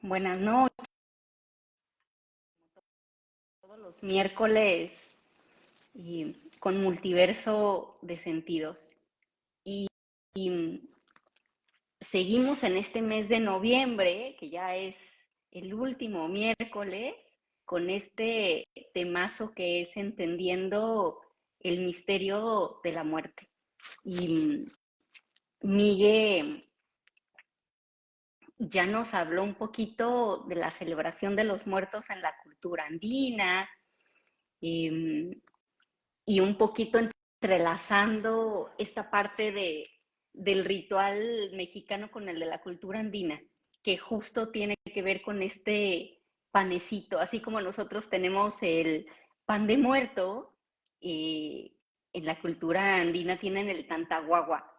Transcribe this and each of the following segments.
Buenas noches. Todos los miércoles con multiverso de sentidos. Y, y seguimos en este mes de noviembre, que ya es el último miércoles, con este temazo que es entendiendo el misterio de la muerte. Y Miguel ya nos habló un poquito de la celebración de los muertos en la cultura andina, y un poquito entrelazando esta parte del ritual mexicano con el de la cultura andina, que justo tiene que ver con este panecito, así como nosotros tenemos el pan de muerto, en la cultura andina tienen el tantahuagua.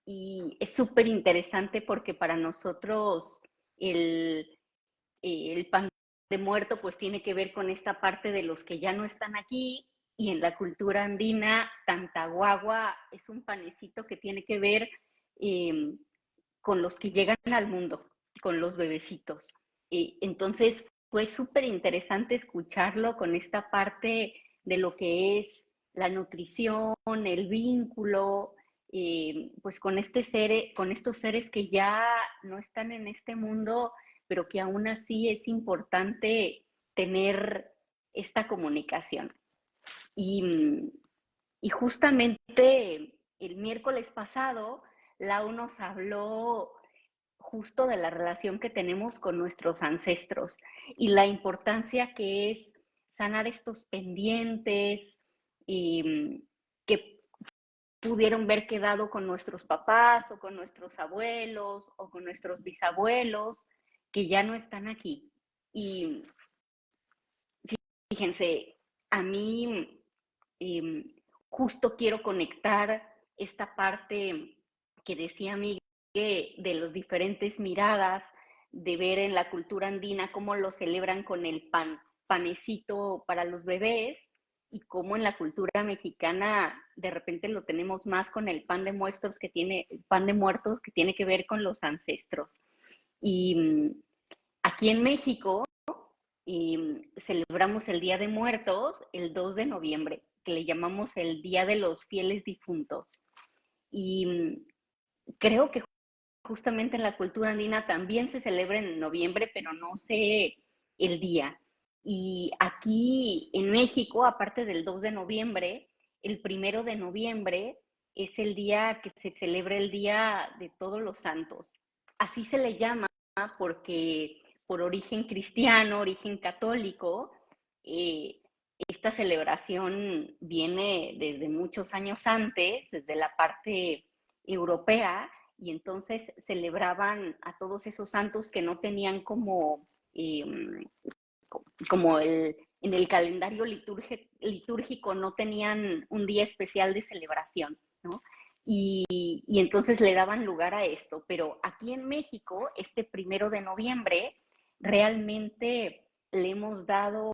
Y es súper interesante porque para nosotros el, el pan de muerto pues tiene que ver con esta parte de los que ya no están aquí, y en la cultura andina tantahuagua es un panecito que tiene que ver eh, con los que llegan al mundo, con los bebecitos. Entonces fue súper interesante escucharlo con esta parte de lo que es la nutrición, el vínculo, pues con con estos seres que ya no están en este mundo, pero que aún así es importante tener esta comunicación. Y, y justamente el miércoles pasado, Lau nos habló justo de la relación que tenemos con nuestros ancestros y la importancia que es sanar estos pendientes, que pudieron ver quedado con nuestros papás o con nuestros abuelos o con nuestros bisabuelos que ya no están aquí. Y fíjense, a mí justo quiero conectar esta parte que decía Miguel de las diferentes miradas, de ver en la cultura andina cómo lo celebran con el panecito para los bebés, y cómo en la cultura mexicana de repente lo tenemos más con el pan de muertos que tiene que ver con los ancestros. Y aquí en México celebramos el Día de Muertos el 2 de noviembre, que le llamamos el Día de los Fieles Difuntos. Y creo que justamente en la cultura andina también se celebra en noviembre, pero no sé el día. Y aquí en México, aparte del 2 de noviembre, el 1 de noviembre es el día que se celebra el Día de Todos los Santos. Así se le llama porque por origen cristiano, origen católico, eh, esta celebración viene desde muchos años antes, desde la parte europea, y entonces celebraban a todos esos santos que no tenían eh, como en el calendario litúrgico no tenían un día especial de celebración, ¿no? Y entonces le daban lugar a esto. Pero aquí en México, este 1 de noviembre, realmente le hemos dado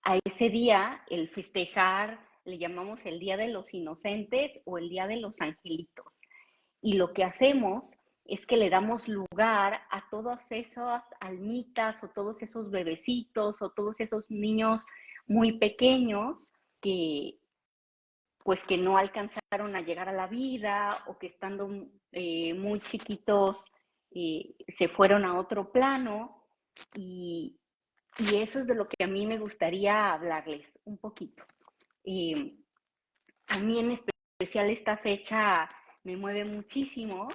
a ese día el festejar, le llamamos el Día de los Inocentes o el Día de los Angelitos. Y lo que hacemos es que le damos lugar a todas esas almitas o todos esos bebecitos o todos esos niños muy pequeños que pues que no alcanzaron a llegar a la vida, o que estando muy chiquitos se fueron a otro plano. Y, y eso es de lo que a mí me gustaría hablarles un poquito. Eh, a mí en especial esta fecha me mueve muchísimo,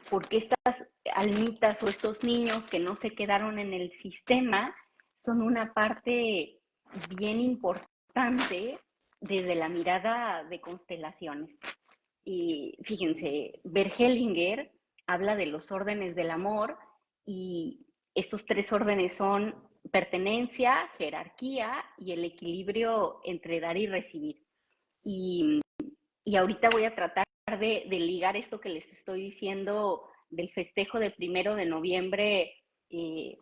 porque estas almitas o estos niños que no se quedaron en el sistema son una parte bien importante desde la mirada de constelaciones. Y fíjense, Bert Hellinger habla de los órdenes del amor, y estos 3 órdenes son pertenencia, jerarquía y el equilibrio entre dar y recibir. Y, y ahorita voy a tratar de ligar esto que les estoy diciendo del festejo de 1 de noviembre, de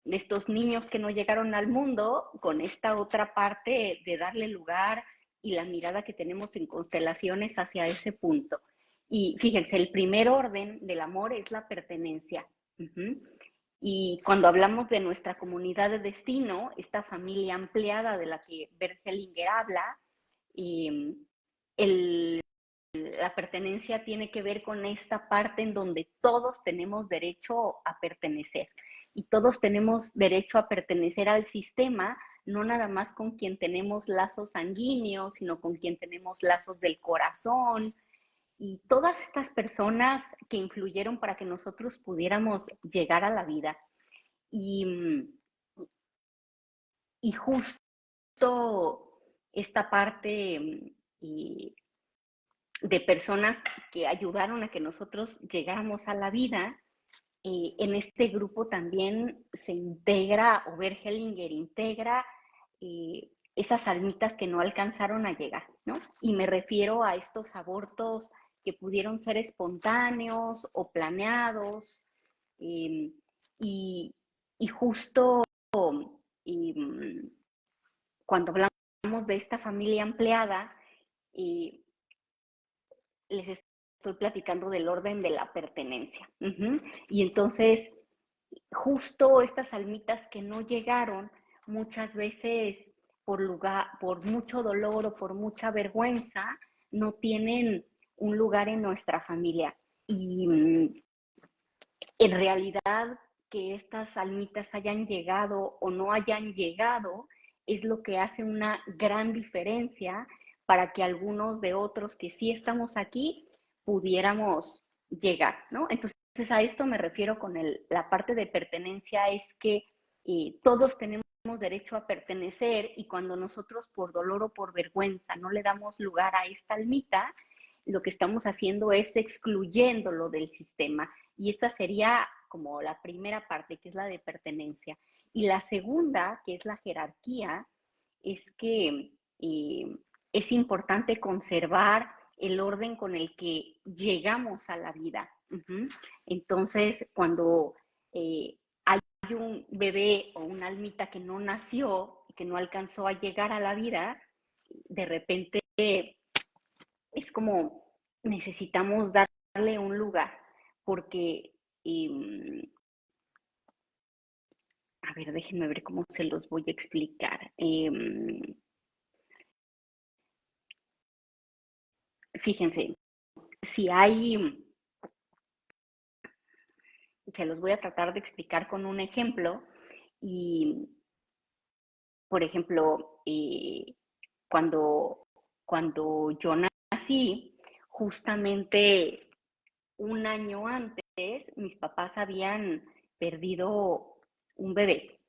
estos niños que no llegaron al mundo, con esta otra parte de darle lugar y la mirada que tenemos en constelaciones hacia ese punto. Y fíjense, el primer orden del amor es la pertenencia. Y cuando hablamos de nuestra comunidad de destino, esta familia ampliada de la que Bert Hellinger habla, eh, el, la pertenencia tiene que ver con esta parte en donde todos tenemos derecho a pertenecer y todos tenemos derecho a pertenecer al sistema, no nada más con quien tenemos lazos sanguíneos, sino con quien tenemos lazos del corazón y todas estas personas que influyeron para que nosotros pudiéramos llegar a la vida. Y, y justo esta parte de personas que ayudaron a que nosotros llegáramos a la vida, en este grupo también se integra, o Bert Hellinger integra esas almitas que no alcanzaron a llegar, ¿no? Y me refiero a estos abortos que pudieron ser espontáneos o planeados, eh, y, y, justo eh, cuando hablamos de esta familia ampliada, eh, les estoy platicando del orden de la pertenencia. Y entonces, justo estas almitas que no llegaron, muchas veces por mucho dolor o por mucha vergüenza, no tienen un lugar en nuestra familia. Y en realidad, que estas almitas hayan llegado o no hayan llegado es lo que hace una gran diferencia para que algunos de otros que sí estamos aquí pudiéramos llegar, ¿no? Entonces a esto me refiero con la parte de pertenencia, es que todos tenemos derecho a pertenecer, y cuando nosotros por dolor o por vergüenza no le damos lugar a esta almita, lo que estamos haciendo es excluyéndolo del sistema. Y esta sería como la primera parte, que es la de pertenencia. Y la segunda, que es la jerarquía, es que es importante conservar el orden con el que llegamos a la vida. Entonces, cuando hay un bebé o una almita que no nació, que no alcanzó a llegar a la vida, de repente es como necesitamos darle un lugar, porque, a ver, déjenme ver cómo se los voy a explicar. Fíjense, si hay, se los voy a tratar de explicar con un ejemplo, y, por ejemplo, cuando yo nací, justamente un año antes, mis papás habían perdido un bebé.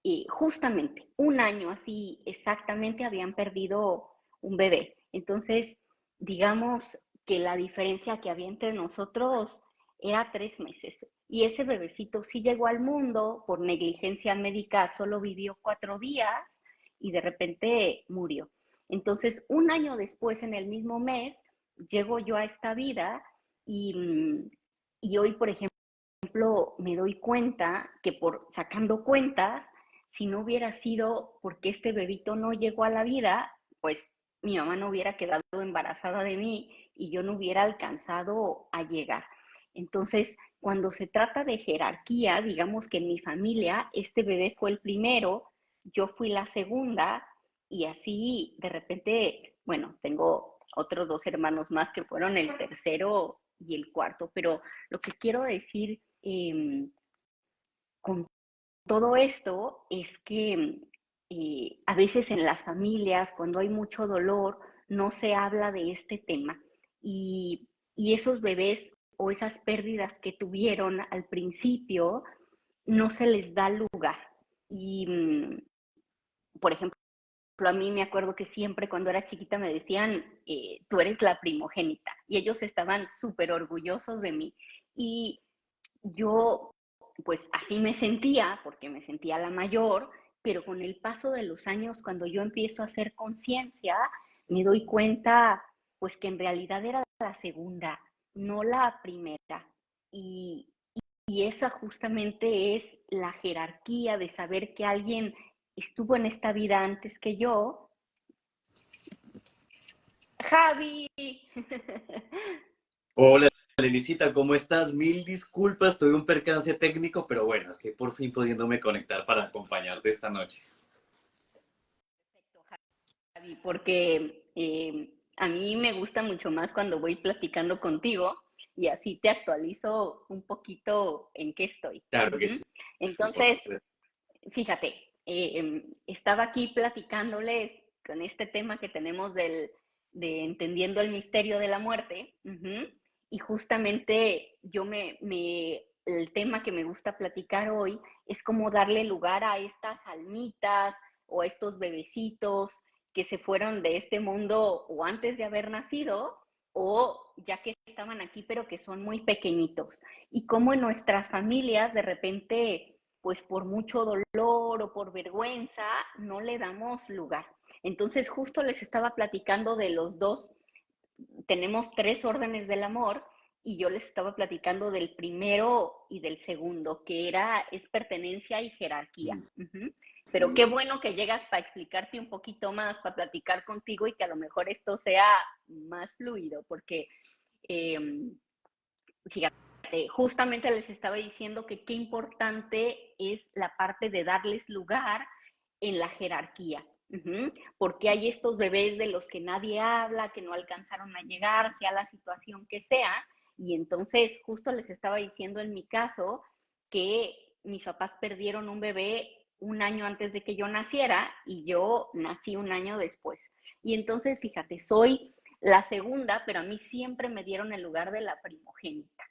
Y justamente un año así exactamente habían perdido un bebé. Entonces, digamos que la diferencia que había entre nosotros era 3 meses. Y ese bebecito sí llegó al mundo por negligencia médica, solo vivió 4 días y de repente murió. Entonces, un año después, en el mismo mes, llego yo a esta vida, y hoy, por ejemplo, me doy cuenta que por sacando cuentas, si no hubiera sido porque este bebito no llegó a la vida, pues mi mamá no hubiera quedado embarazada de mí y yo no hubiera alcanzado a llegar. Entonces, cuando se trata de jerarquía, digamos que en mi familia este bebé fue el primero, yo fui la segunda, y así de repente, bueno, tengo otros 2 hermanos más que fueron el tercero y el cuarto, pero lo que quiero decir con todo esto es que a veces en las familias, cuando hay mucho dolor, no se habla de este tema, y esos bebés o esas pérdidas que tuvieron al principio no se les da lugar. Y, por ejemplo, a mí me acuerdo que siempre cuando era chiquita me decían, tú eres la primogénita, y ellos estaban súper orgullosos de mí. Y yo, pues así me sentía, porque me sentía la mayor, pero con el paso de los años, cuando yo empiezo a hacer conciencia, me doy cuenta, pues que en realidad era la segunda, no la primera. Y, y esa justamente es la jerarquía de saber que alguien estuvo en esta vida antes que yo. Javi. Hola Lenicita, ¿cómo estás? Mil disculpas, tuve un percance técnico, pero bueno, estoy por fin pudiéndome conectar para acompañarte esta noche. Perfecto, Javi, porque a mí me gusta mucho más cuando voy platicando contigo y así te actualizo un poquito en qué estoy. Claro que sí, Ujú. por Entonces, supuesto. fíjate, estaba aquí platicándoles con este tema que tenemos de entendiendo el misterio de la muerte, y justamente el tema que me gusta platicar hoy es cómo darle lugar a estas almitas o a estos bebecitos que se fueron de este mundo o antes de haber nacido o ya que estaban aquí pero que son muy pequeñitos y cómo en nuestras familias de repente pues por mucho dolor o por vergüenza no le damos lugar. Entonces justo les estaba platicando de los dos, tenemos tres órdenes del amor y yo les estaba platicando del primero y del segundo, que es pertenencia y jerarquía. Pero qué bueno que llegas para explicarte un poquito más, para platicar contigo y que a lo mejor esto sea más fluido, porque eh, fíjate, justamente les estaba diciendo que qué importante es la parte de darles lugar en la jerarquía. Porque hay estos bebés de los que nadie habla, que no alcanzaron a llegar, sea la situación que sea, y entonces justo les estaba diciendo en mi caso que mis papás perdieron un bebé un año antes de que yo naciera y yo nací un año después. Y entonces, fíjate, soy la segunda, pero a mí siempre me dieron el lugar de la primogénita.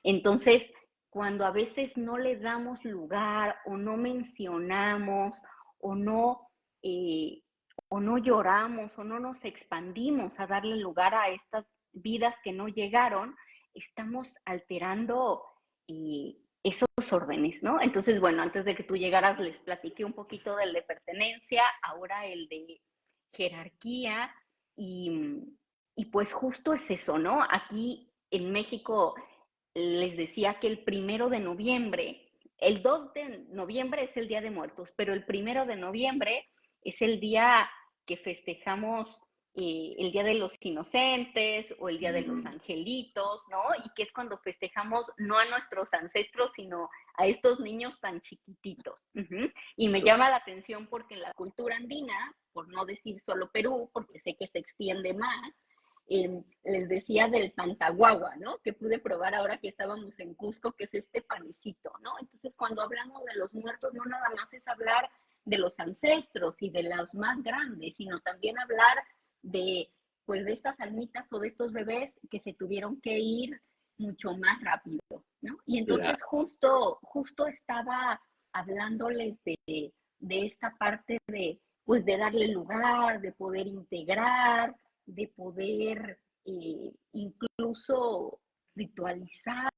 Entonces, cuando a veces no le damos lugar o no mencionamos o no, eh, o no lloramos o no nos expandimos a darle lugar a estas vidas que no llegaron, estamos alterando esos órdenes, ¿no? Entonces, bueno, antes de que tú llegaras les platiqué un poquito del de pertenencia, ahora el de jerarquía y, y pues justo es eso, ¿no? Aquí en México les decía que el 1 de noviembre, el 2 de noviembre es el Día de Muertos, pero el 1 de noviembre es el día que festejamos el Día de los Inocentes o el Día de los Angelitos, ¿no? Y que es cuando festejamos no a nuestros ancestros, sino a estos niños tan chiquititos. Y me llama la atención porque en la cultura andina, por no decir solo Perú, porque sé que se extiende más, les decía del pantaguagua, ¿no? Que pude probar ahora que estábamos en Cusco, que es este panecito, ¿no? Entonces, cuando hablamos de los muertos, no nada más es hablar de los ancestros y de los más grandes, sino también hablar de, pues, de estas almitas o de estos bebés que se tuvieron que ir mucho más rápido, ¿no? Y Claro. entonces justo estaba hablándoles de esta parte de, pues, de darle lugar, de poder integrar, de poder incluso ritualizar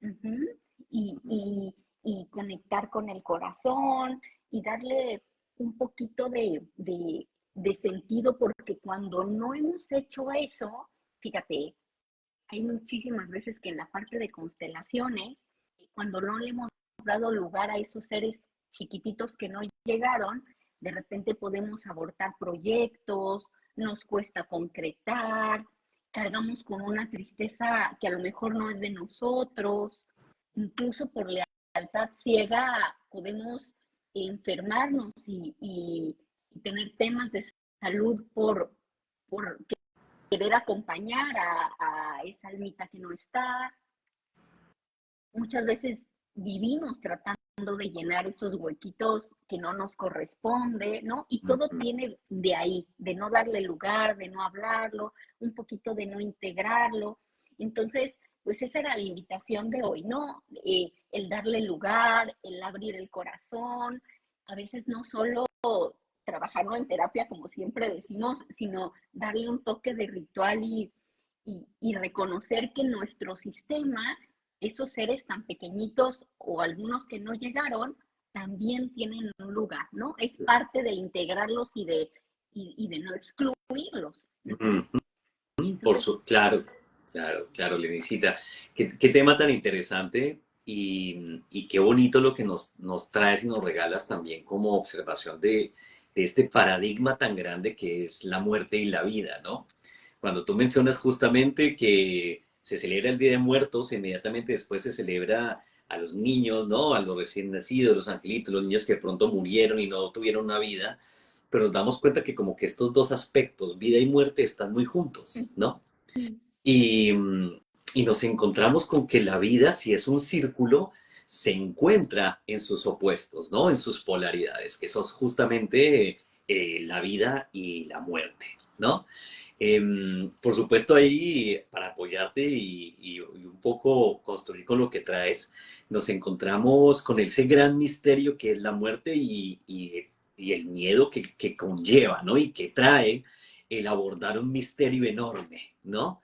uh-huh, y conectar con el corazón y darle un poquito de sentido, porque cuando no hemos hecho eso, fíjate, hay muchísimas veces que en la parte de constelaciones, cuando no le hemos dado lugar a esos seres chiquititos que no llegaron, de repente podemos abortar proyectos, nos cuesta concretar, cargamos con una tristeza que a lo mejor no es de nosotros, incluso por lealtad ciega podemos enfermarnos y tener temas de salud por querer acompañar a esa almita que no está. Muchas veces vivimos tratando de llenar esos huequitos que no nos corresponde, ¿no? Y todo tiene de ahí, de no darle lugar, de no hablarlo, un poquito de no integrarlo. Entonces, pues esa era la invitación de hoy, ¿no? El darle lugar, el abrir el corazón, a veces no solo trabajarlo en terapia, como siempre decimos, sino darle un toque de ritual y reconocer que nuestro sistema, esos seres tan pequeñitos o algunos que no llegaron, también tienen un lugar, ¿no? Es parte de integrarlos y de no excluirlos. Entonces, Claro, claro, claro, Lenicita. Qué tema tan interesante y qué bonito lo que nos traes y nos regalas también como observación de este paradigma tan grande que es la muerte y la vida, ¿no? Cuando tú mencionas justamente que se celebra el Día de Muertos, inmediatamente después se celebra a los niños, ¿no? A los recién nacidos, los angelitos, los niños que de pronto murieron y no tuvieron una vida, pero nos damos cuenta que como que estos dos aspectos, vida y muerte, están muy juntos, ¿no? Y, y nos encontramos con que la vida, si es un círculo, se encuentra en sus opuestos, ¿no? En sus polaridades, que son justamente la vida y la muerte, ¿no? Por supuesto, ahí, para apoyarte y un poco construir con lo que traes, nos encontramos con ese gran misterio que es la muerte y el miedo que conlleva, ¿no? Y que trae el abordar un misterio enorme, ¿no?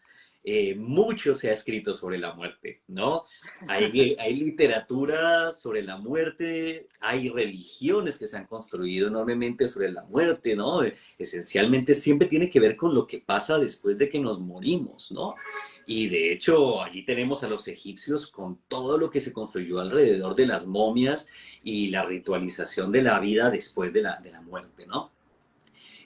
Mucho se ha escrito sobre la muerte, ¿no? Hay literatura sobre la muerte, hay religiones que se han construido enormemente sobre la muerte, ¿no? Esencialmente siempre tiene que ver con lo que pasa después de que nos morimos, ¿no? Y de hecho, allí tenemos a los egipcios con todo lo que se construyó alrededor de las momias y la ritualización de la vida después de la muerte, ¿no?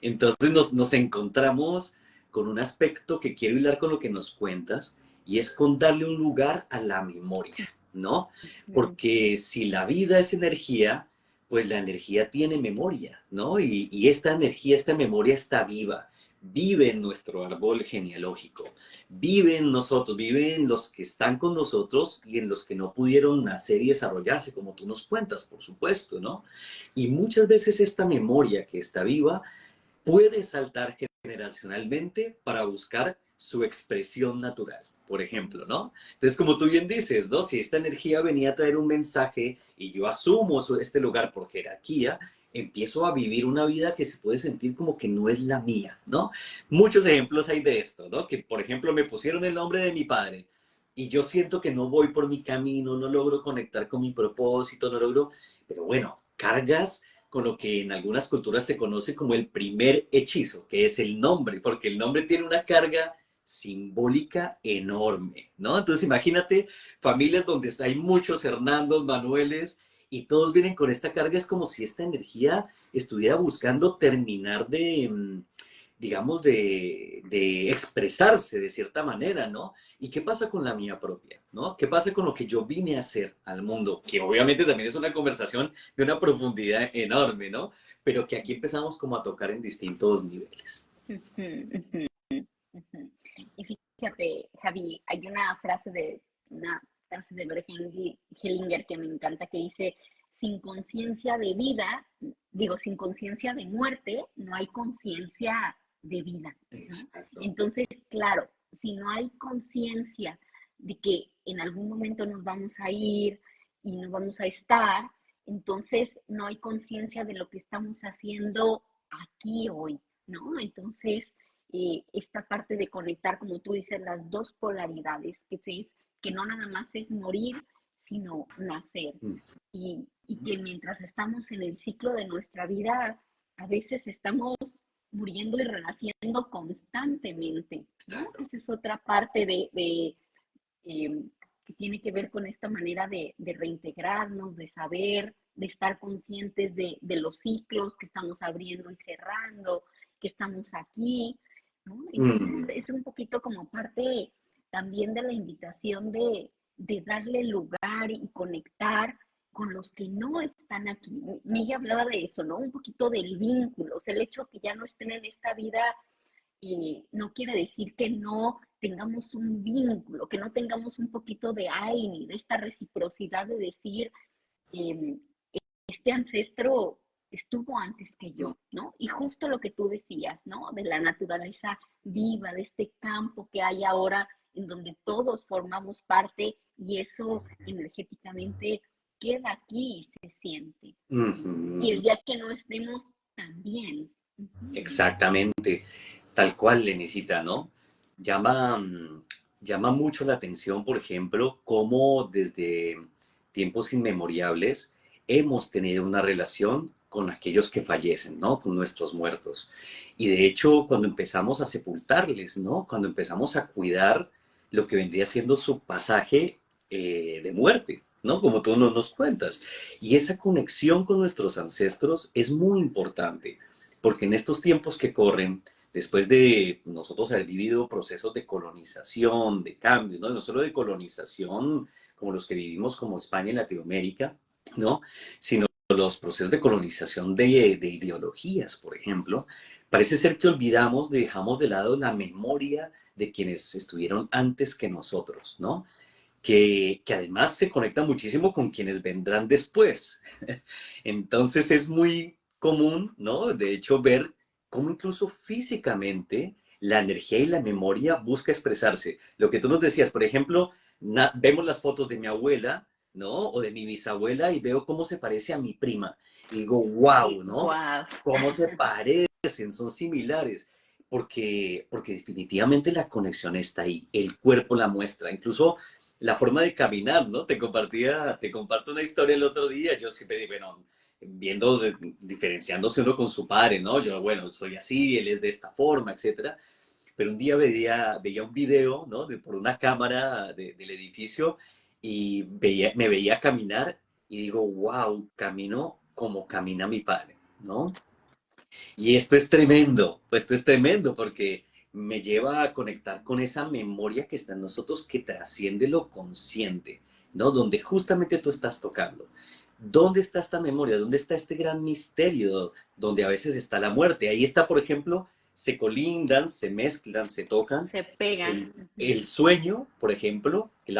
Entonces nos encontramos con un aspecto que quiero hilar con lo que nos cuentas y es con darle un lugar a la memoria, ¿no? Porque si la vida es energía, pues la energía tiene memoria, ¿no? Y esta energía, esta memoria está viva, vive en nuestro árbol genealógico, vive en nosotros, vive en los que están con nosotros y en los que no pudieron nacer y desarrollarse, como tú nos cuentas, por supuesto, ¿no? Y muchas veces esta memoria que está viva puede saltar generacionalmente para buscar su expresión natural, por ejemplo, ¿no? Entonces, como tú bien dices, ¿no? Si esta energía venía a traer un mensaje y yo asumo este lugar por jerarquía, empiezo a vivir una vida que se puede sentir como que no es la mía, ¿no? Muchos ejemplos hay de esto, ¿no? Que, por ejemplo, me pusieron el nombre de mi padre y yo siento que no voy por mi camino, no logro conectar con mi propósito, no logro, pero bueno, cargas con lo que en algunas culturas se conoce como el primer hechizo, que es el nombre, porque el nombre tiene una carga simbólica enorme, ¿no? Entonces imagínate familias donde hay muchos Hernandos, Manueles, y todos vienen con esta carga, es como si esta energía estuviera buscando terminar digamos, de expresarse de cierta manera, ¿no? ¿Y qué pasa con la mía propia, ¿no? ¿Qué pasa con lo que yo vine a hacer al mundo? Que obviamente también es una conversación de una profundidad enorme, ¿no? Pero que aquí empezamos como a tocar en distintos niveles. Y fíjate, Javi, hay una frase de Bert Hellinger que me encanta que dice, sin conciencia de vida, digo, sin conciencia de muerte, no hay conciencia de vida, ¿no? Entonces, claro, si no hay conciencia de que en algún momento nos vamos a ir y no vamos a estar, entonces no hay conciencia de lo que estamos haciendo aquí hoy, ¿no? Entonces, esta parte de conectar, como tú dices, las dos polaridades, que no nada más es morir, sino nacer. Y que mientras estamos en el ciclo de nuestra vida, a veces estamos muriendo y renaciendo constantemente, ¿no? Esa es otra parte que tiene que ver con esta manera de reintegrarnos, de saber, de estar conscientes de los ciclos que estamos abriendo y cerrando, que estamos aquí, ¿no? Entonces es un poquito como parte también de la invitación de darle lugar y conectar con los que no están aquí. Miguel hablaba de eso, ¿no? Un poquito del vínculo, o sea, el hecho que ya no estén en esta vida no quiere decir que no tengamos un vínculo, que no tengamos un poquito de aire, de esta reciprocidad de decir, eh, este ancestro estuvo antes que yo, ¿no? Y justo lo que tú decías, ¿no? De la naturaleza viva, de este campo que hay ahora en donde todos formamos parte y eso energéticamente queda aquí y se siente. Y el día que no estemos, también. Exactamente, tal cual, Lenicita, ¿no? Llama, llama mucho la atención, por ejemplo, cómo desde tiempos inmemoriales hemos tenido una relación con aquellos que fallecen, ¿no? Con nuestros muertos. Y de hecho, cuando empezamos a sepultarles, ¿no? Cuando empezamos a cuidar lo que vendría siendo su pasaje de muerte, ¿no? Como tú nos cuentas. Y esa conexión con nuestros ancestros es muy importante porque en estos tiempos que corren, después de nosotros haber vivido procesos de colonización, de cambio, ¿no? No solo de colonización como los que vivimos como España y Latinoamérica, ¿no? Sino los procesos de colonización de ideologías, por ejemplo, parece ser que olvidamos, dejamos de lado la memoria de quienes estuvieron antes que nosotros, ¿no? Que además se conecta muchísimo con quienes vendrán después. Entonces es muy común, ¿no? De hecho, ver cómo incluso físicamente la energía y la memoria busca expresarse. Lo que tú nos decías, por ejemplo, vemos las fotos de mi abuela, ¿no? O de mi bisabuela y veo cómo se parece a mi prima. Y digo, wow, ¿no? Wow. Cómo se parecen, son similares. Porque definitivamente la conexión está ahí, el cuerpo la muestra, incluso la forma de caminar, ¿no? Te comparto una historia el otro día, yo siempre, bueno, viendo, diferenciándose uno con su padre, ¿no? Yo, bueno, soy así, él es de esta forma, etcétera. Pero un día veía un video, ¿no? Por una cámara del edificio y me veía caminar y digo, wow, camino como camina mi padre, ¿no? Y esto es tremendo porque me lleva a conectar con esa memoria que está en nosotros que trasciende lo consciente, ¿no? Donde justamente tú estás tocando. ¿Dónde está esta memoria? ¿Dónde está este gran misterio? Donde a veces está la muerte. Ahí está, por ejemplo, se colindan, se mezclan, se tocan. Se pegan. El sueño, por ejemplo, y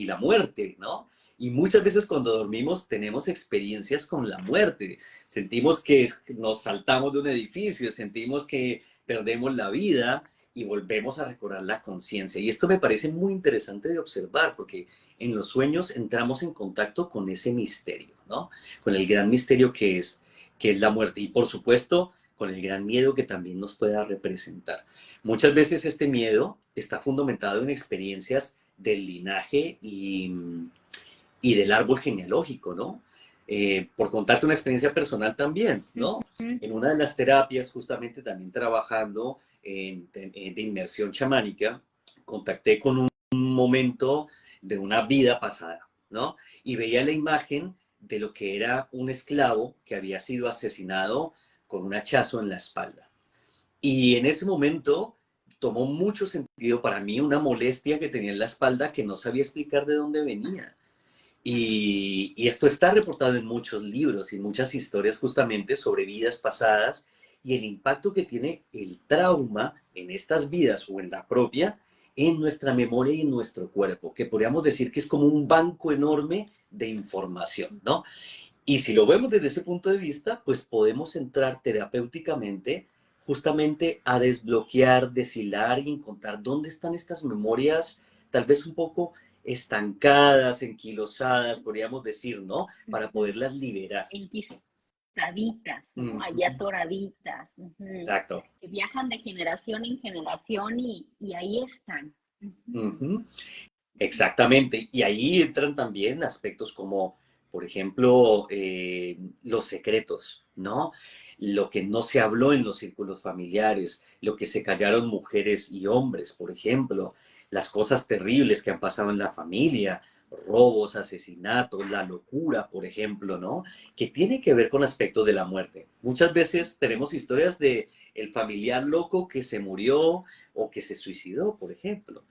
la muerte, ¿no? Y muchas veces cuando dormimos tenemos experiencias con la muerte. Sentimos que nos saltamos de un edificio, sentimos que perdemos la vida y volvemos a recobrar la conciencia. Y esto me parece muy interesante de observar porque en los sueños entramos en contacto con ese misterio, ¿no? Con el gran misterio que es la muerte. Y por supuesto, con el gran miedo que también nos pueda representar. Muchas veces este miedo está fundamentado en experiencias del linaje y del árbol genealógico, ¿no? Por contarte una experiencia personal también, ¿no? En una de las terapias, justamente también trabajando de inmersión chamánica, contacté con un momento de una vida pasada, ¿no? Y veía la imagen de lo que era un esclavo que había sido asesinado con un hachazo en la espalda. Y en ese momento tomó mucho sentido para mí una molestia que tenía en la espalda que no sabía explicar de dónde venía. Y esto está reportado en muchos libros y muchas historias justamente sobre vidas pasadas y el impacto que tiene el trauma en estas vidas o en la propia, en nuestra memoria y en nuestro cuerpo, que podríamos decir que es como un banco enorme de información, ¿no? Y si lo vemos desde ese punto de vista, pues podemos entrar terapéuticamente justamente a desbloquear, deshilar y encontrar dónde están estas memorias, tal vez un poco estancadas, enquilosadas, podríamos decir, ¿no? Para poderlas liberar. Enquistaditas, ¿no? Allá Ujú. atoraditas. Exacto. Que viajan de generación en generación y ahí están. Ujú. Exactamente. Y ahí entran también aspectos como, por ejemplo, los secretos, ¿no? Lo que no se habló en los círculos familiares, lo que se callaron mujeres y hombres, por ejemplo, las cosas terribles que han pasado en la familia, robos, asesinatos, la locura, por ejemplo, ¿no? Que tiene que ver con aspectos de la muerte. Muchas veces tenemos historias de el familiar loco que se murió o que se suicidó, por ejemplo.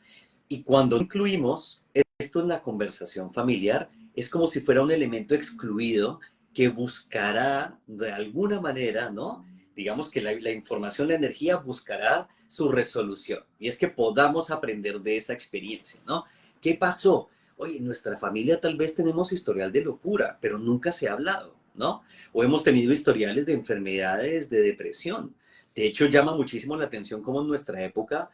Y cuando incluimos esto en la conversación familiar, es como si fuera un elemento excluido que buscará de alguna manera, ¿no? Digamos que la información, la energía buscará su resolución. Y es que podamos aprender de esa experiencia, ¿no? ¿Qué pasó? Oye, en nuestra familia tal vez tenemos historial de locura, pero nunca se ha hablado, ¿no? O hemos tenido historiales de enfermedades, de depresión. De hecho, llama muchísimo la atención cómo en nuestra época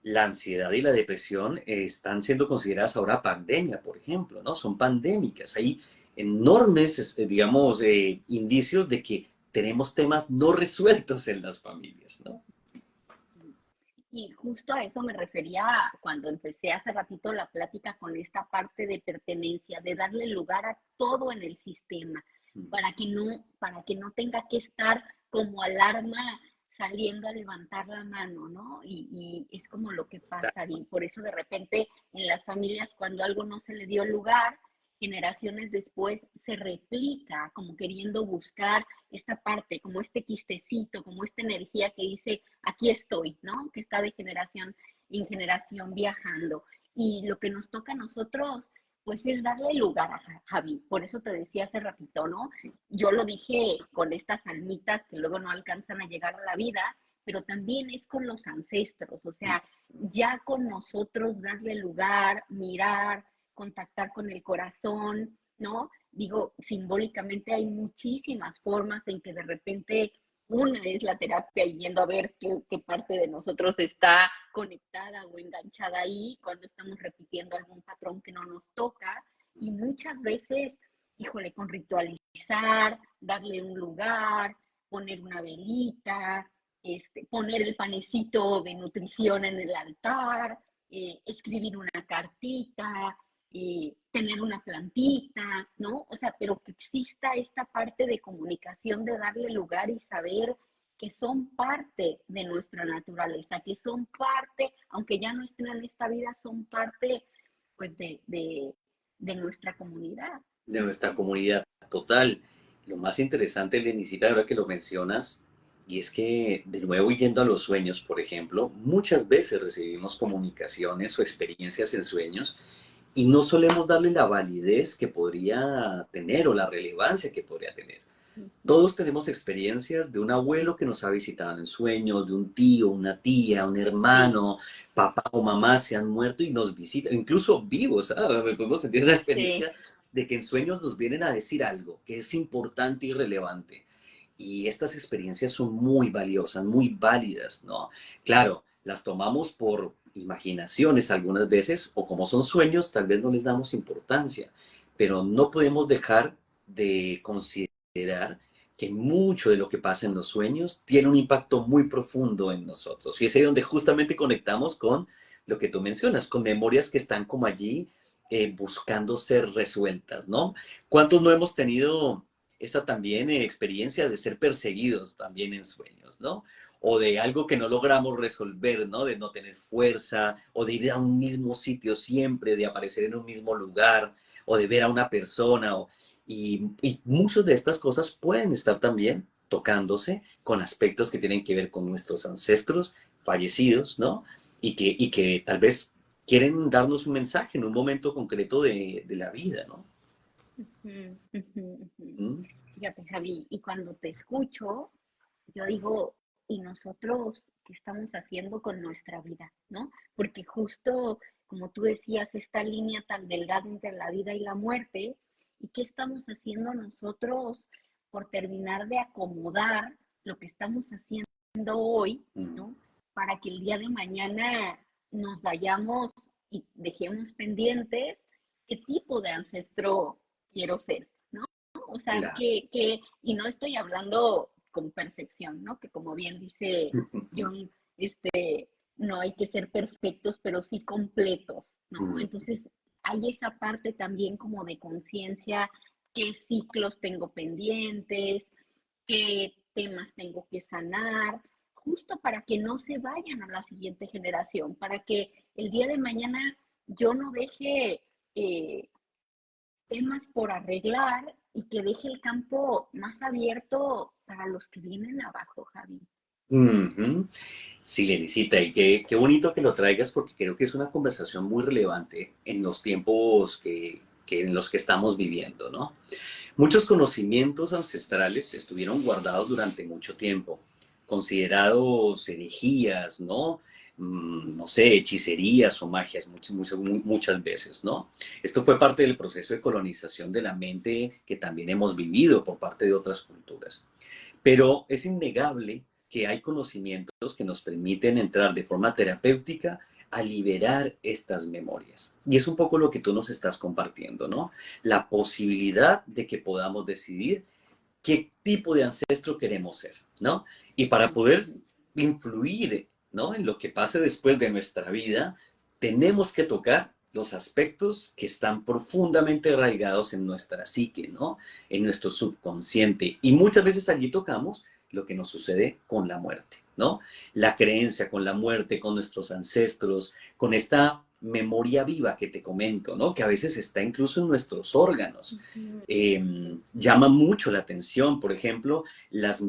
la ansiedad y la depresión están siendo consideradas ahora pandemia, por ejemplo, ¿no? Son pandémicas. Hay enormes, digamos, indicios de que tenemos temas no resueltos en las familias, ¿no? Y justo a eso me refería cuando empecé hace ratito la plática con esta parte de pertenencia, de darle lugar a todo en el sistema, para que no tenga que estar como alarma saliendo a levantar la mano, ¿no? Y es como lo que pasa, y por eso de repente en las familias cuando algo no se le dio lugar, generaciones después se replica como queriendo buscar esta parte, como este quistecito, como esta energía que dice, aquí estoy, ¿no? Que está de generación en generación viajando. Y lo que nos toca a nosotros, pues es darle lugar a Javi. Por eso te decía hace ratito, ¿no? Yo lo dije con estas almitas que luego no alcanzan a llegar a la vida, pero también es con los ancestros, o sea, ya con nosotros darle lugar, mirar, contactar con el corazón, ¿no? Digo, simbólicamente hay muchísimas formas en que de repente una es la terapia y viendo a ver qué parte de nosotros está conectada o enganchada ahí cuando estamos repitiendo algún patrón que no nos toca. Y muchas veces, híjole, con ritualizar, darle un lugar, poner una velita, poner el panecito de nutrición en el altar, escribir una cartita, tener una plantita, ¿no? O sea, pero que exista esta parte de comunicación, de darle lugar y saber que son parte de nuestra naturaleza, que son parte, aunque ya no estén en esta vida, son parte, pues, de nuestra comunidad. De nuestra comunidad total. Lo más interesante, Lenicita, ahora que lo mencionas, y es que, de nuevo, yendo a los sueños, por ejemplo, muchas veces recibimos comunicaciones o experiencias en sueños y no solemos darle la validez que podría tener o la relevancia que podría tener. Todos tenemos experiencias de un abuelo que nos ha visitado en sueños, de un tío, una tía, un Sí, hermano, papá o mamá se han muerto y nos visitan, incluso vivos, ¿sabes? Podemos sentir esa sí. experiencia de que en sueños nos vienen a decir algo que es importante y relevante. Y estas experiencias son muy valiosas, muy válidas, ¿no? Claro, las tomamos por imaginaciones algunas veces, o como son sueños, tal vez no les damos importancia, pero no podemos dejar de considerar que mucho de lo que pasa en los sueños tiene un impacto muy profundo en nosotros. Y es ahí donde justamente conectamos con lo que tú mencionas, con memorias que están como allí buscando ser resueltas, ¿no? ¿Cuántos no hemos tenido esta también experiencia de ser perseguidos también en sueños, ¿no? O de algo que no logramos resolver, ¿no? De no tener fuerza, o de ir a un mismo sitio siempre, de aparecer en un mismo lugar, o de ver a una persona, y muchas de estas cosas pueden estar también tocándose con aspectos que tienen que ver con nuestros ancestros fallecidos, ¿no? Y que tal vez quieren darnos un mensaje en un momento concreto de la vida, ¿no? Ujú, ujú, ujú. ¿Mm? Fíjate, Javi, y cuando te escucho, yo digo, ¿y nosotros qué estamos haciendo con nuestra vida? ¿No? Porque justo, como tú decías, esta línea tan delgada entre la vida y la muerte, ¿y qué estamos haciendo nosotros por terminar de acomodar lo que estamos haciendo hoy, Mm. ¿no? Para que el día de mañana nos vayamos y dejemos pendientes qué tipo de ancestro quiero ser, ¿no? O sea, Claro. y no estoy hablando con perfección, ¿no? Que como bien dice John, no hay que ser perfectos, pero sí completos, ¿no? Mm. Entonces, hay esa parte también como de conciencia, qué ciclos tengo pendientes, qué temas tengo que sanar, justo para que no se vayan a la siguiente generación, para que el día de mañana yo no deje temas por arreglar y que deje el campo más abierto para los que vienen abajo, Javi. Ujú. Sí, Lenicita, y qué bonito que lo traigas porque creo que es una conversación muy relevante en los tiempos en los que estamos viviendo, ¿no? Muchos conocimientos ancestrales estuvieron guardados durante mucho tiempo, considerados herejías, ¿no? No sé, hechicerías o magias muchas veces, ¿no? Esto fue parte del proceso de colonización de la mente que también hemos vivido por parte de otras culturas. Pero es innegable que hay conocimientos que nos permiten entrar de forma terapéutica a liberar estas memorias. Y es un poco lo que tú nos estás compartiendo, ¿no? La posibilidad de que podamos decidir qué tipo de ancestro queremos ser, ¿no? Y para poder influir, ¿no? En lo que pase después de nuestra vida, tenemos que tocar los aspectos que están profundamente arraigados en nuestra psique, ¿no? En nuestro subconsciente. Y muchas veces allí tocamos lo que nos sucede con la muerte, ¿no? La creencia con la muerte, con nuestros ancestros, con esta memoria viva que te comento, ¿no? Que a veces está incluso en nuestros órganos. Ujú, Llama mucho la atención, por ejemplo, las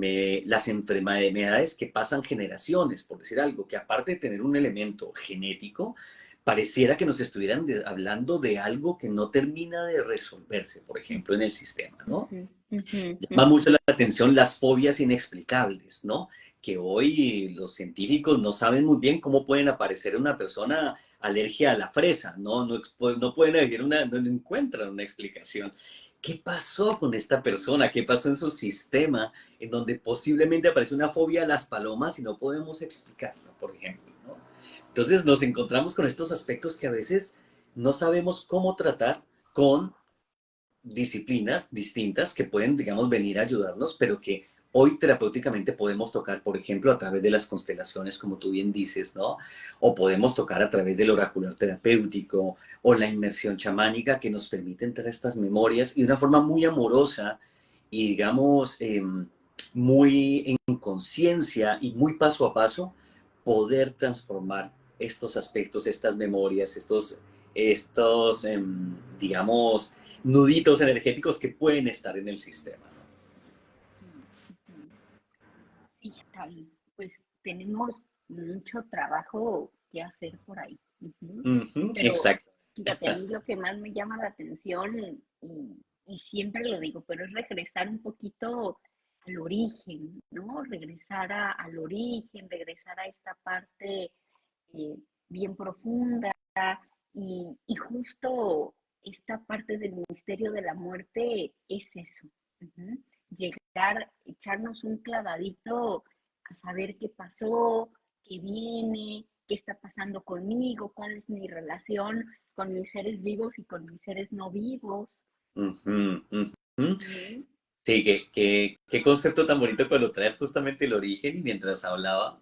enfermedades que pasan generaciones, por decir algo, que aparte de tener un elemento genético, pareciera que nos estuvieran hablando de algo que no termina de resolverse, por ejemplo, en el sistema, ¿no? ujú, ujú, Llama ujú. mucho la atención las fobias inexplicables, ¿no? Que hoy los científicos no saben muy bien cómo pueden aparecer en una persona alergia a la fresa, ¿no? No pueden hallar no encuentran una explicación. ¿Qué pasó con esta persona? ¿Qué pasó en su sistema en donde posiblemente aparece una fobia a las palomas y no podemos explicarlo, por ejemplo, ¿no? Entonces nos encontramos con estos aspectos que a veces no sabemos cómo tratar con disciplinas distintas que pueden, digamos, venir a ayudarnos, pero que hoy terapéuticamente podemos tocar, por ejemplo, a través de las constelaciones, como tú bien dices, ¿no? O podemos tocar a través del oracular terapéutico o la inmersión chamánica que nos permite entrar a estas memorias y de una forma muy amorosa y, digamos, muy en conciencia y muy paso a paso, poder transformar estos aspectos, estas memorias, digamos, nuditos energéticos que pueden estar en el sistema, Ujú. Sí, Javi, pues tenemos mucho trabajo que hacer por ahí. Ujú. ¿no? Ujú, Pero exacto. fíjate, a mí lo que más me llama la atención, y siempre lo digo, pero es regresar un poquito al origen, ¿no? Regresar al origen, regresar a esta parte eh, bien profunda y justo esta parte del misterio de la muerte es eso. Ujú. Llegar, echarnos un clavadito a saber qué pasó, qué viene, qué está pasando conmigo, cuál es mi relación con mis seres vivos y con mis seres no vivos. Ujú, ujú. Ujú. Sí, qué concepto tan bonito cuando traes justamente el origen y mientras hablaba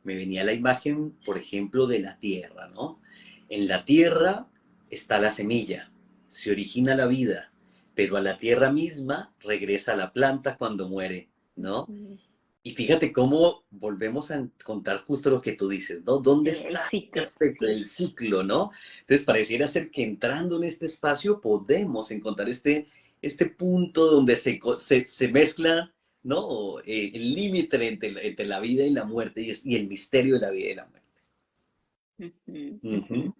me venía la imagen, por ejemplo, de la tierra, ¿no? En la tierra está la semilla, se origina la vida, pero a la tierra misma regresa la planta cuando muere, ¿no? Ujú. Y fíjate cómo volvemos a contar justo lo que tú dices, ¿no? ¿Dónde El está este ciclo, aspecto sí. del ciclo, ¿no? Entonces pareciera ser que entrando en este espacio podemos encontrar este punto donde se mezcla, ¿no? El límite entre la vida y la muerte y el misterio de la vida y la muerte. Ujú, Ujú, ujú.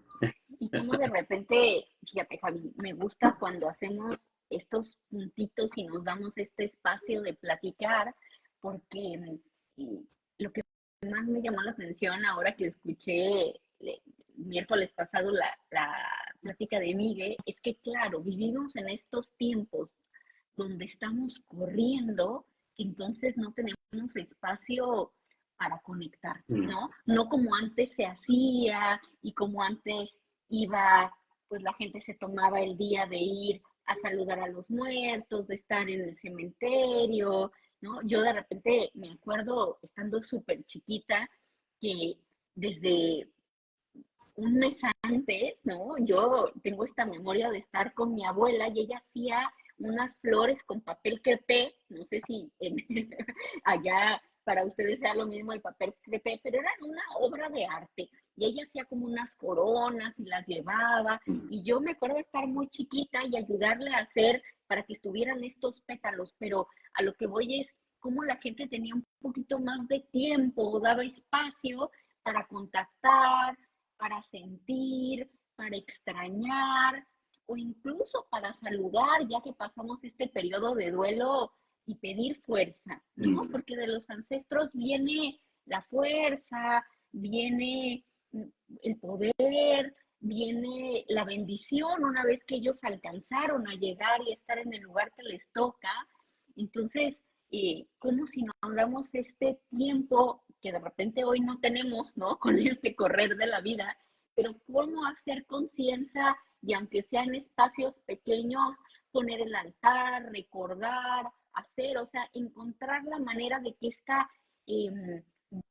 Y como de repente, fíjate, Javi, me gusta cuando hacemos estos puntitos y nos damos este espacio de platicar, porque lo que más me llamó la atención ahora que escuché miércoles pasado la plática de Miguel, es que claro, vivimos en estos tiempos donde estamos corriendo, entonces no tenemos espacio para conectar, mm, ¿no? No como antes se hacía y como antes iba, pues la gente se tomaba el día de ir a saludar a los muertos, de estar en el cementerio, ¿no? Yo de repente me acuerdo, estando súper chiquita, que desde un mes antes, ¿no? Yo tengo esta memoria de estar con mi abuela y ella hacía unas flores con papel crepé, no sé si allá para ustedes sea lo mismo el papel crepé, pero eran una obra de arte. Y ella hacía como unas coronas y las llevaba. mm, Y yo me acuerdo de estar muy chiquita y ayudarle a hacer para que estuvieran estos pétalos, pero a lo que voy es cómo la gente tenía un poquito más de tiempo, daba espacio para contactar, para sentir, para extrañar o incluso para saludar, ya que pasamos este periodo de duelo y pedir fuerza, ¿no? mm, Porque de los ancestros viene la fuerza, viene el poder, viene la bendición una vez que ellos alcanzaron a llegar y estar en el lugar que les toca. Entonces, como si nos damos este tiempo que de repente hoy no tenemos, ¿no? Con este correr de la vida, pero cómo hacer conciencia y aunque sean espacios pequeños, poner el altar, recordar, hacer, o sea, encontrar la manera de que esta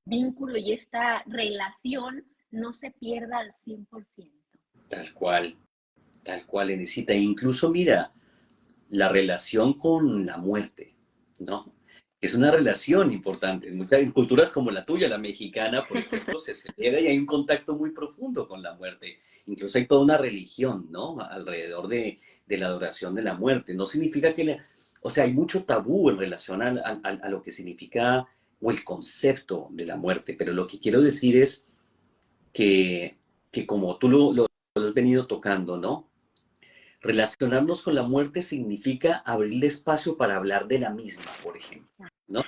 vínculo y esta relación no se pierda al 100%. tal cual, Enesita. E incluso mira, la relación con la muerte, ¿no? Es una relación importante. En culturas como la tuya, la mexicana, por ejemplo, se celebra y hay un contacto muy profundo con la muerte. Incluso hay toda una religión, ¿no? Alrededor de la adoración de la muerte. No significa que o sea, hay mucho tabú en relación a lo que significa o el concepto de la muerte, pero lo que quiero decir es que, que como tú lo has venido tocando, ¿no? Relacionarnos con la muerte significa abrirle espacio para hablar de la misma, por ejemplo, ¿no?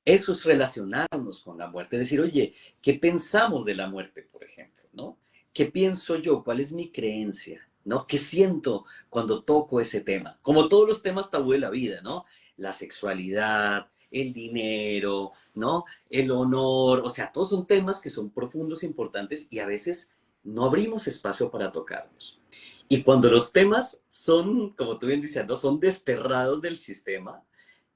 Eso es relacionarnos con la muerte, decir, oye, ¿qué pensamos de la muerte, por ejemplo, ¿no? ¿Qué pienso yo? ¿Cuál es mi creencia? ¿No? ¿Qué siento cuando toco ese tema? Como todos los temas tabú de la vida, ¿no? La sexualidad, el dinero, ¿no? El honor, o sea, todos son temas que son profundos e importantes y a veces no abrimos espacio para tocarlos. Y cuando los temas son, como tú bien dices, ¿no? Son desterrados del sistema,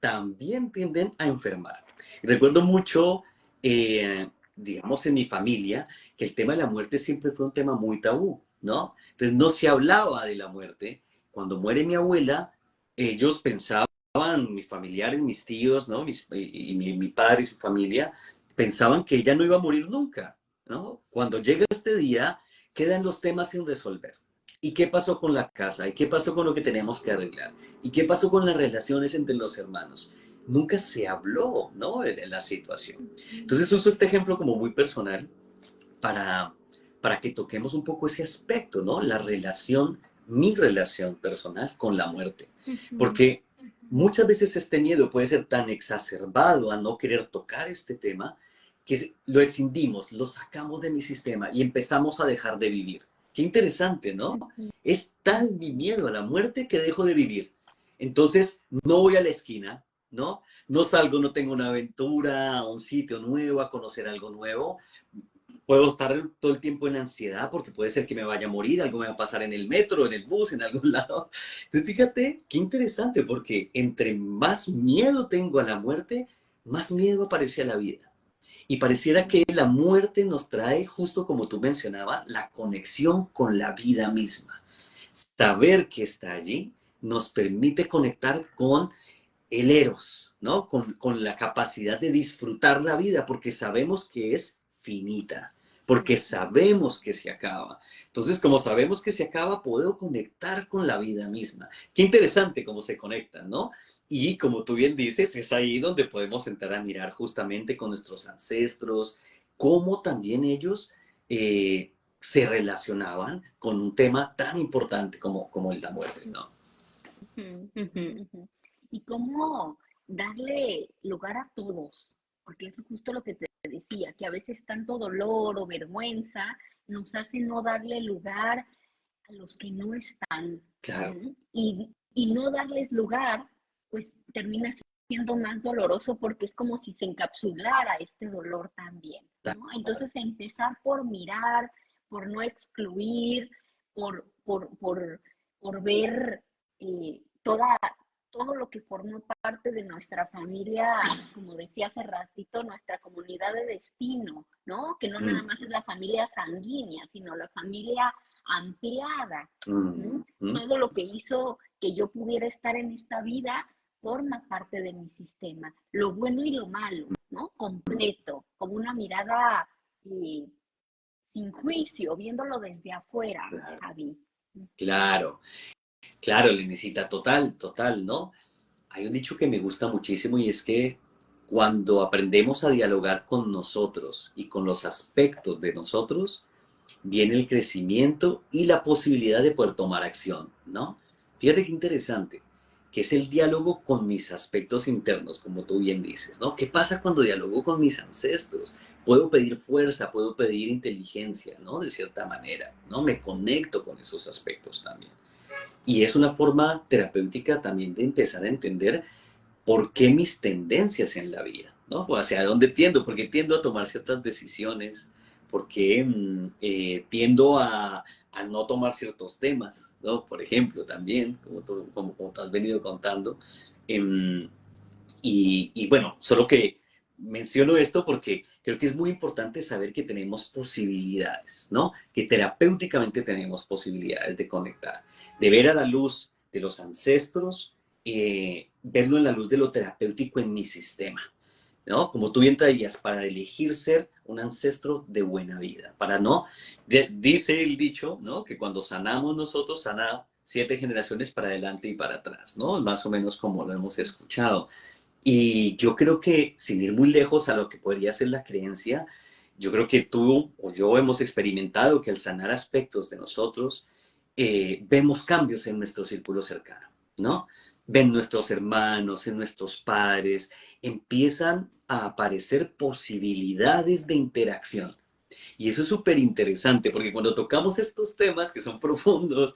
también tienden a enfermar. Recuerdo mucho, digamos, en mi familia, que el tema de la muerte siempre fue un tema muy tabú, ¿no? Entonces no se hablaba de la muerte. Cuando muere mi abuela, ellos pensaban, mis familiares, mis tíos, ¿no? Mi padre y su familia, pensaban que ella no iba a morir nunca, ¿no? Cuando llega este día, quedan los temas sin resolver. ¿Y qué pasó con la casa? ¿Y qué pasó con lo que tenemos que arreglar? ¿Y qué pasó con las relaciones entre los hermanos? Nunca se habló, ¿no? De la situación. Entonces uso este ejemplo como muy personal para, para que toquemos un poco ese aspecto, ¿no? La relación, mi relación personal con la muerte. Porque muchas veces este miedo puede ser tan exacerbado a no querer tocar este tema que lo escindimos, lo sacamos de mi sistema y empezamos a dejar de vivir. Qué interesante, ¿no? Es tal mi miedo a la muerte que dejo de vivir. Entonces, no voy a la esquina, ¿no? No salgo, no tengo una aventura, a un sitio nuevo, a conocer algo nuevo. Puedo estar todo el tiempo en ansiedad porque puede ser que me vaya a morir, algo me va a pasar en el metro, en el bus, en algún lado. Entonces, fíjate, qué interesante, porque entre más miedo tengo a la muerte, más miedo aparece a la vida. Y pareciera que la muerte nos trae, justo como tú mencionabas, la conexión con la vida misma. Saber que está allí nos permite conectar con el eros, ¿no? Con la capacidad de disfrutar la vida, porque sabemos que es finita, porque sabemos que se acaba. Entonces, como sabemos que se acaba, puedo conectar con la vida misma. Qué interesante cómo se conectan, ¿no? Y como tú bien dices, es ahí donde podemos entrar a mirar justamente con nuestros ancestros, cómo también ellos se relacionaban con un tema tan importante como el de la muerte, ¿no? Ujú, ujú, ujú. Y cómo darle lugar a todos, porque eso es justo lo que te decía, que a veces tanto dolor o vergüenza nos hace no darle lugar a los que no están. Claro, Y no darles lugar, pues termina siendo más doloroso porque es como si se encapsulara este dolor también, ¿no? Entonces empezar por mirar, por no excluir, por ver toda, todo lo que formó parte de nuestra familia, como decía hace ratito, nuestra comunidad de destino, ¿no? Que no nada mm, más es la familia sanguínea, sino la familia ampliada. mm, ¿Mm? mm, Todo lo que hizo que yo pudiera estar en esta vida forma parte de mi sistema, lo bueno y lo malo, ¿no? Completo, con una mirada eh, sin juicio, viéndolo desde afuera, claro, Javi. claro. Claro, Lenisita, total, total, ¿no? Hay un dicho que me gusta muchísimo y es que cuando aprendemos a dialogar con nosotros y con los aspectos de nosotros, viene el crecimiento y la posibilidad de poder tomar acción, ¿no? Fíjate qué interesante, que es el diálogo con mis aspectos internos, como tú bien dices, ¿no? ¿Qué pasa cuando dialogo con mis ancestros? Puedo pedir fuerza, puedo pedir inteligencia, ¿no? De cierta manera, ¿no? Me conecto con esos aspectos también. Y es una forma terapéutica también de empezar a entender por qué mis tendencias en la vida, ¿no? O hacia dónde tiendo, por qué tiendo a tomar ciertas decisiones, por qué tiendo a no tomar ciertos temas, ¿no? Por ejemplo, también, como tú has venido contando. Em, y bueno, solo que menciono esto porque creo que es muy importante saber que tenemos posibilidades, ¿no? Que terapéuticamente tenemos posibilidades de conectar, de ver a la luz de los ancestros verlo en la luz de lo terapéutico en mi sistema, ¿no? Como tú bien traías, para elegir ser un ancestro de buena vida, para no, dice el dicho, ¿no? Que cuando sanamos nosotros, sana 7 generaciones para adelante y para atrás, ¿no? Más o menos como lo hemos escuchado. Y yo creo que, sin ir muy lejos a lo que podría ser la creencia, yo creo que tú o yo hemos experimentado que al sanar aspectos de nosotros, vemos cambios en nuestro círculo cercano, ¿no? Ven nuestros hermanos, en nuestros padres, empiezan a aparecer posibilidades de interacción. Y eso es súper interesante, porque cuando tocamos estos temas que son profundos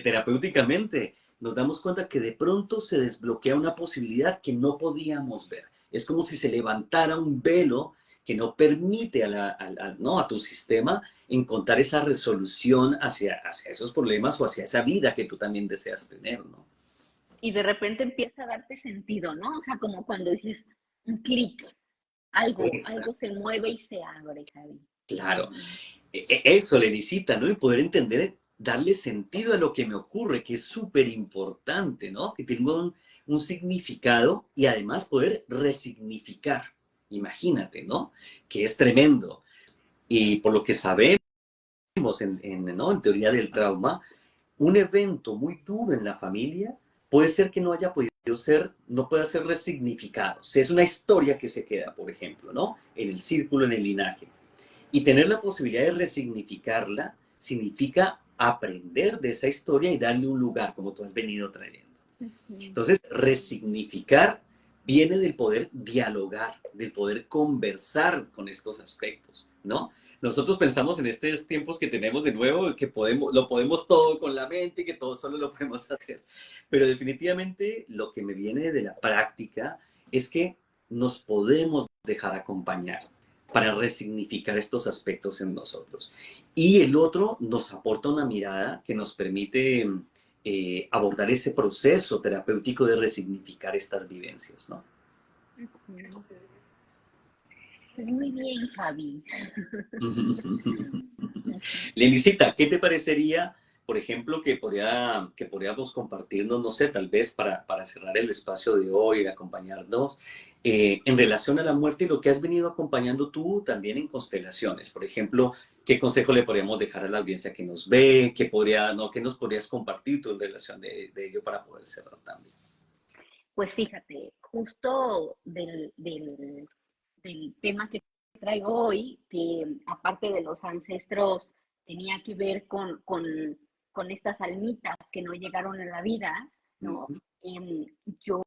terapéuticamente, nos damos cuenta que de pronto se desbloquea una posibilidad que no podíamos ver. Es como si se levantara un velo que no permite ¿no? a tu sistema encontrar esa resolución hacia esos problemas o hacia esa vida que tú también deseas tener, ¿no? Y de repente empieza a darte sentido, ¿no? O sea, como cuando dices un clic, algo se mueve y se abre, Javi. Claro, eso le necesita, ¿no? Y poder entender, darle sentido a lo que me ocurre, que es súper importante, ¿no? Que tenga un significado y además poder resignificar. Imagínate, ¿no? Que es tremendo. Y por lo que sabemos ¿no? en teoría del trauma, un evento muy duro en la familia puede ser que no haya podido ser, no pueda ser resignificado. O sea, es una historia que se queda, por ejemplo, ¿no? En el círculo, en el linaje. Y tener la posibilidad de resignificarla significa aprender de esa historia y darle un lugar, como tú has venido trayendo. Entonces, resignificar viene del poder dialogar, del poder conversar con estos aspectos, ¿no? Nosotros pensamos en estos tiempos que tenemos de nuevo, que lo podemos todo con la mente, que todo solo lo podemos hacer. Pero definitivamente lo que me viene de la práctica es que nos podemos dejar acompañar para resignificar estos aspectos en nosotros. Y el otro nos aporta una mirada que nos permite abordar ese proceso terapéutico de resignificar estas vivencias, ¿no? Pues muy bien, Javi. Lenicita, ¿qué te parecería, por ejemplo, que podríamos compartirnos, no sé, tal vez para cerrar el espacio de hoy, acompañarnos, en relación a la muerte y lo que has venido acompañando tú también en constelaciones? Por ejemplo, ¿qué consejo le podríamos dejar a la audiencia que nos ve? ¿Qué nos podrías compartir tú en relación de ello para poder cerrar también? Pues fíjate, justo del tema que traigo hoy, que aparte de los ancestros tenía que ver con estas almitas que no llegaron a la vida, ¿no? Ujú. Yo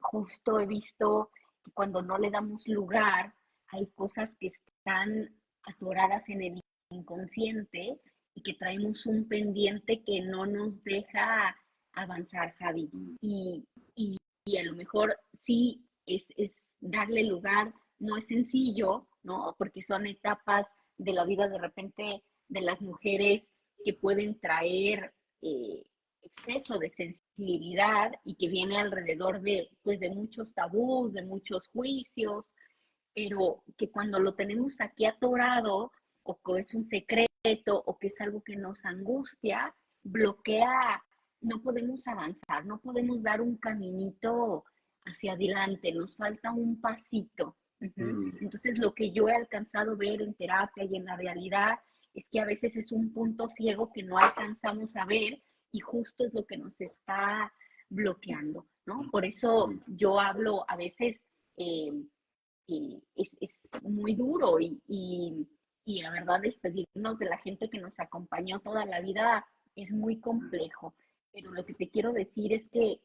justo he visto que cuando no le damos lugar, hay cosas que están atoradas en el inconsciente y que traemos un pendiente que no nos deja avanzar, Javi. Y a lo mejor sí es darle lugar, no es sencillo, ¿no? Porque son etapas de la vida de repente de las mujeres que pueden traer exceso de sensibilidad y que viene alrededor de, pues, de muchos tabús, de muchos juicios, pero que cuando lo tenemos aquí atorado o que es un secreto o que es algo que nos angustia, bloquea, no podemos avanzar, no podemos dar un caminito hacia adelante, nos falta un pasito. Mm. Entonces, lo que yo he alcanzado a ver en terapia y en la realidad es que a veces es un punto ciego que no alcanzamos a ver y justo es lo que nos está bloqueando, ¿no? Por eso Mm. yo hablo a veces eh, es muy duro y la verdad despedirnos de la gente que nos acompañó toda la vida es muy complejo. Pero lo que te quiero decir es que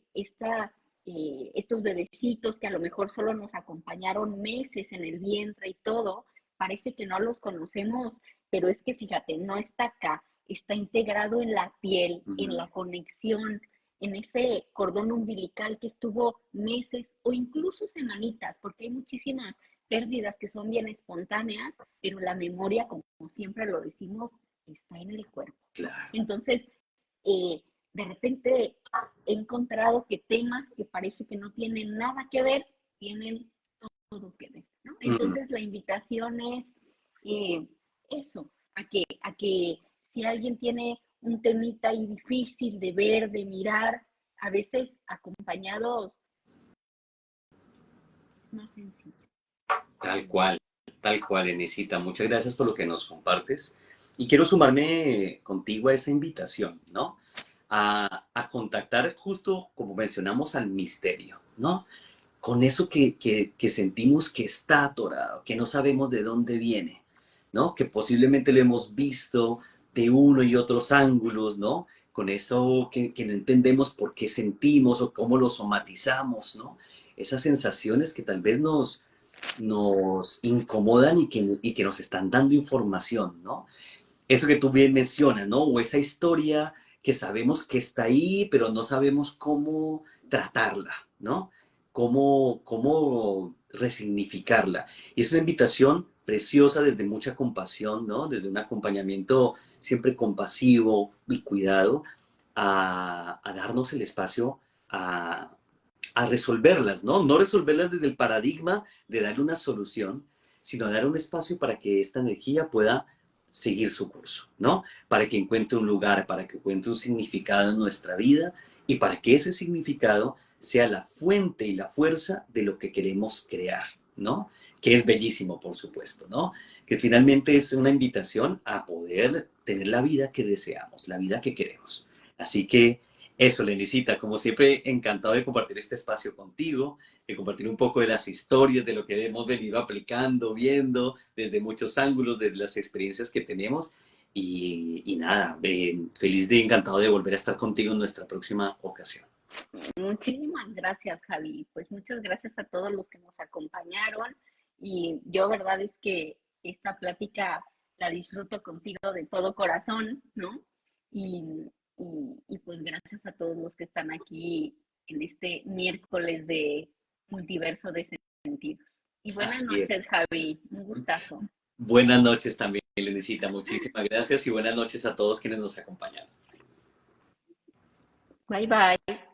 estos bebecitos que a lo mejor solo nos acompañaron meses en el vientre y todo, parece que no los conocemos, pero es que fíjate, no está acá, está integrado en la piel, en Mm. la conexión, en ese cordón umbilical que estuvo meses o incluso semanitas, porque hay muchísimas pérdidas que son bien espontáneas, pero la memoria, como siempre lo decimos, está en el cuerpo, ¿no? Claro. Entonces, de repente he encontrado que temas que parece que no tienen nada que ver, tienen todo que ver, ¿no? Mm. Entonces la invitación es eh, eso, a que si alguien tiene un temita ahí difícil de ver, de mirar, a veces acompañados más sencillo. Tal cual, Enesita. Muchas gracias por lo que nos compartes. Y quiero sumarme contigo a esa invitación, ¿no? A contactar justo como mencionamos al misterio, ¿no? Con eso que sentimos que está atorado, que no sabemos de dónde viene, ¿no? Que posiblemente lo hemos visto de uno y otros ángulos, ¿no? Con eso que no entendemos por qué sentimos o cómo lo somatizamos, ¿no? Esas sensaciones que tal vez nos incomodan y que nos están dando información, ¿no? Eso que tú bien mencionas, ¿no? O esa historia que sabemos que está ahí, pero no sabemos cómo tratarla, ¿no? Cómo resignificarla. Y es una invitación preciosa desde mucha compasión, ¿no? Desde un acompañamiento siempre compasivo y cuidado a darnos el espacio a, a resolverlas, ¿no? No resolverlas desde el paradigma de darle una solución, sino dar un espacio para que esta energía pueda seguir su curso, ¿no? Para que encuentre un lugar, para que encuentre un significado en nuestra vida y para que ese significado sea la fuente y la fuerza de lo que queremos crear, ¿no? Que es bellísimo, por supuesto, ¿no? Que finalmente es una invitación a poder tener la vida que deseamos, la vida que queremos. Así que eso, Lenicita, como siempre, encantado de compartir este espacio contigo, de compartir un poco de las historias, de lo que hemos venido aplicando, viendo, desde muchos ángulos, desde las experiencias que tenemos. Y nada, feliz de encantado de volver a estar contigo en nuestra próxima ocasión. Muchísimas gracias, Javi. Pues muchas gracias a todos los que nos acompañaron y yo verdad es que esta plática la disfruto contigo de todo corazón, ¿no? Y, y pues gracias a todos los que están aquí en este miércoles de multiverso de sentidos. Y buenas Así es. noches, Javi. Un gustazo. Buenas noches también, Lenicita. Muchísimas gracias y buenas noches a todos quienes nos acompañan. Bye bye.